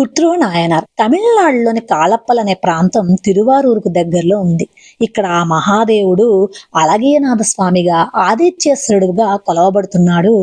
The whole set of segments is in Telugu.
పుట్రూర్ నాయనార్ తమిళనాడులోని కాళప్పల్ అనే ప్రాంతం తిరువారూరుకు దగ్గరలో ఉంది. ఇక్కడ ఆ మహాదేవుడు అళగియనాథ స్వామిగా ఆదిత్యేశ్వరుడుగా కొలవబడుతున్నాడు.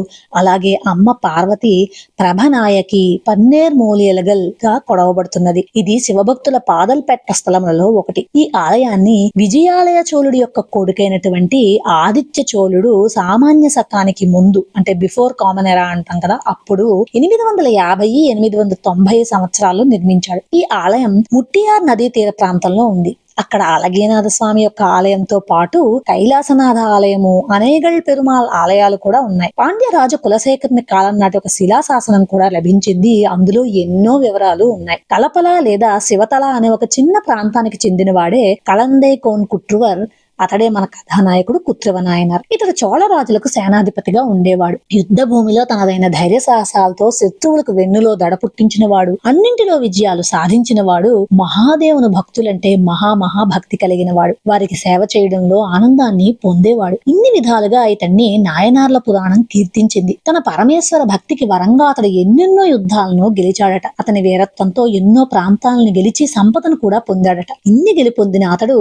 అలాగే అమ్మ పార్వతి ప్రభనాయకి పన్నేర్మూలియలగల్ గా కొలవబడుతున్నది. ఇది శివభక్తుల పాదల్పెట్ట స్థలములలో ఒకటి. ఈ ఆలయాన్ని విజయాలయ చోళుడి యొక్క కొడుకైనటువంటి ఆదిత్య చోళుడు సామాన్య శకానికి ముందు, అంటే బిఫోర్ కామన్ ఎరా అంటాం కదా, అప్పుడు 850-890 సంవత్సరాల్లో నిర్మించాడు. ఈ ఆలయం ముట్టియార్ నదీ తీర ప్రాంతంలో ఉంది. అక్కడ అళగియనాథ స్వామి యొక్క ఆలయంతో పాటు కైలాసనాథ ఆలయము, అనేగల్ పెరుమాళ్ ఆలయాలు కూడా ఉన్నాయి. పాండ్యరాజు కులశేఖరుని కాలం నాటి ఒక శిలాశాసనం కూడా లభించింది. అందులో ఎన్నో వివరాలు ఉన్నాయి. కలపల లేదా శివతల అనే ఒక చిన్న ప్రాంతానికి చెందినవాడే కళందై కోన్ కుట్రువర్. అతడే మన కథానాయకుడు కుత్రవ నాయనార్. ఇతడు చోళ రాజులకు సేనాధిపతిగా ఉండేవాడు. యుద్ధ భూమిలో తనదైన ధైర్య సాహసాలతో శత్రువులకు వెన్నులో దడ పుట్టించిన వాడు, అన్నింటిలో విజయాలు సాధించిన వాడు, మహాదేవుని భక్తులంటే మహాభక్తి కలిగిన వాడు. వారికి సేవ చేయడంలో ఆనందాన్ని పొందేవాడు. ఇన్ని విధాలుగా ఇతన్ని నాయనార్ల పురాణం కీర్తించింది. తన పరమేశ్వర భక్తికి వరంగా అతడు ఎన్నెన్నో యుద్ధాలను గెలిచాడట. అతని వీరత్వంతో ఎన్నో ప్రాంతాలను గెలిచి సంపదను కూడా పొందాడట. ఇన్ని గెలుపొందిన అతడు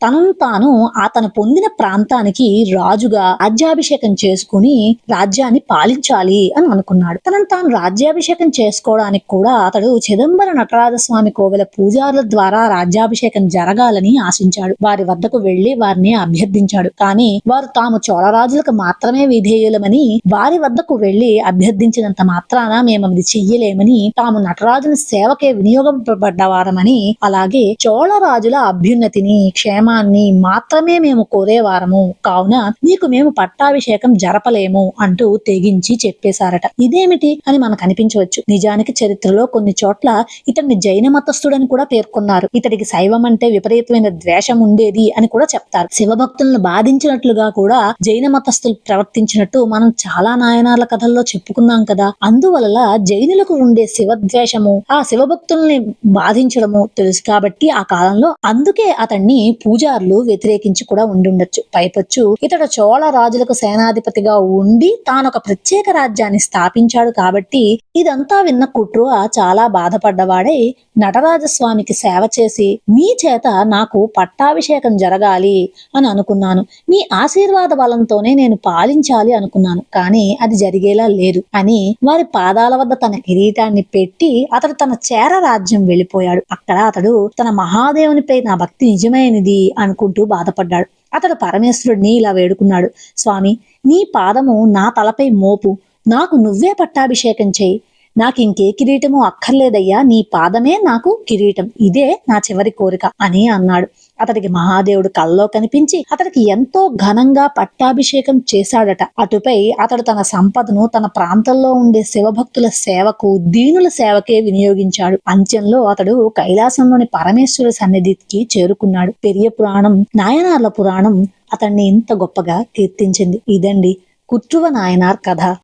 తనను తాను తను పొందిన ప్రాంతానికి రాజుగా రాజ్యాభిషేకం చేసుకుని రాజ్యాన్ని పాలించాలి అని అనుకున్నాడు. తనను తాను రాజ్యాభిషేకం చేసుకోవడానికి కూడా అతడు చిదంబర నటరాజస్వామి కోవెల పూజారుల ద్వారా రాజ్యాభిషేకం జరగాలని ఆశించాడు. వారి వద్దకు వెళ్లి వారిని అభ్యర్థించాడు. కానీ వారు తాము చోళరాజులకు మాత్రమే విధేయులమని, వారి వద్దకు వెళ్లి అభ్యర్థించినంత మాత్రాన మేము అది చెయ్యలేమని, తాము నటరాజుని సేవకే వినియోగపడ్డవారమని, అలాగే చోళరాజుల అభ్యున్నతిని క్షేమాన్ని మాత్రమే మేము కోరేవారము, కావున నీకు మేము పట్టాభిషేకం జరపలేము అంటూ తెగించి చెప్పేశారట. ఇదేమిటి అని మనకు అనిపించవచ్చు. నిజానికి చరిత్రలో కొన్ని చోట్ల ఇతడిని జైన మతస్థుడని కూడా పేర్కొన్నారు. ఇతడికి శైవం అంటే విపరీతమైన ద్వేషం ఉండేది అని కూడా చెప్తారు. శివభక్తులను బాధించినట్లుగా కూడా జైన మతస్థులు ప్రవర్తించినట్టు మనం చాలా నాయనార్ల కథల్లో చెప్పుకున్నాం కదా. అందువల్ల జైనులకు ఉండే శివద్వేషము, ఆ శివభక్తుల్ని బాధించడము తెలుసు కాబట్టి ఆ కాలంలో అందుకే అతన్ని పూజారులు వ్యతిరేకించి కూడా ఉండుండొచ్చు. పైపొచ్చు ఇతడు చోళ రాజులకు సేనాధిపతిగా ఉండి తాను ఒక ప్రత్యేక రాజ్యాన్ని స్థాపించాడు కాబట్టి ఇదంతా విన్న కుట్రువ చాలా బాధపడ్డవాడై నటరాజస్వామికి సేవ చేసి, మీ చేత నాకు పట్టాభిషేకం జరగాలి అని అనుకున్నాను. మీ ఆశీర్వాద బలంతోనే నేను పాలించాలి అనుకున్నాను. కానీ అది జరిగేలా లేదు అని వారి పాదాల వద్ద తన కిరీటాన్ని పెట్టి అతడు తన చేర రాజ్యం వెళ్ళిపోయాడు. అక్కడ అతడు తన మహాదేవునిపై నా భక్తి నిజమైనది అనుకుంటూ బాధపడ్డాడు. అతడు పరమేశ్వరుడిని ఇలా వేడుకున్నాడు. స్వామి, నీ పాదము నా తలపై మోపు, నాకు నువ్వే పట్టాభిషేకం చేయి. నాకు ఇంకే కిరీటము అక్కర్లేదయ్యా, నీ పాదమే నాకు కిరీటం, ఇదే నా చివరి కోరిక అని అన్నాడు. అతడికి మహాదేవుడు కల్లో కనిపించి అతడికి ఎంతో ఘనంగా పట్టాభిషేకం చేశాడట. అటుపై అతడు తన సంపదను తన ప్రాంతంలో ఉండే శివభక్తుల సేవకు, దీనుల సేవకే వినియోగించాడు. అంత్యంలో అతడు కైలాసంలోని పరమేశ్వర సన్నిధికి చేరుకున్నాడు. పెరియ పురాణం, నాయనార్ల పురాణం అతన్ని ఇంత గొప్పగా కీర్తించింది. ఇదండి కుట్రువ నాయనార్ కథ.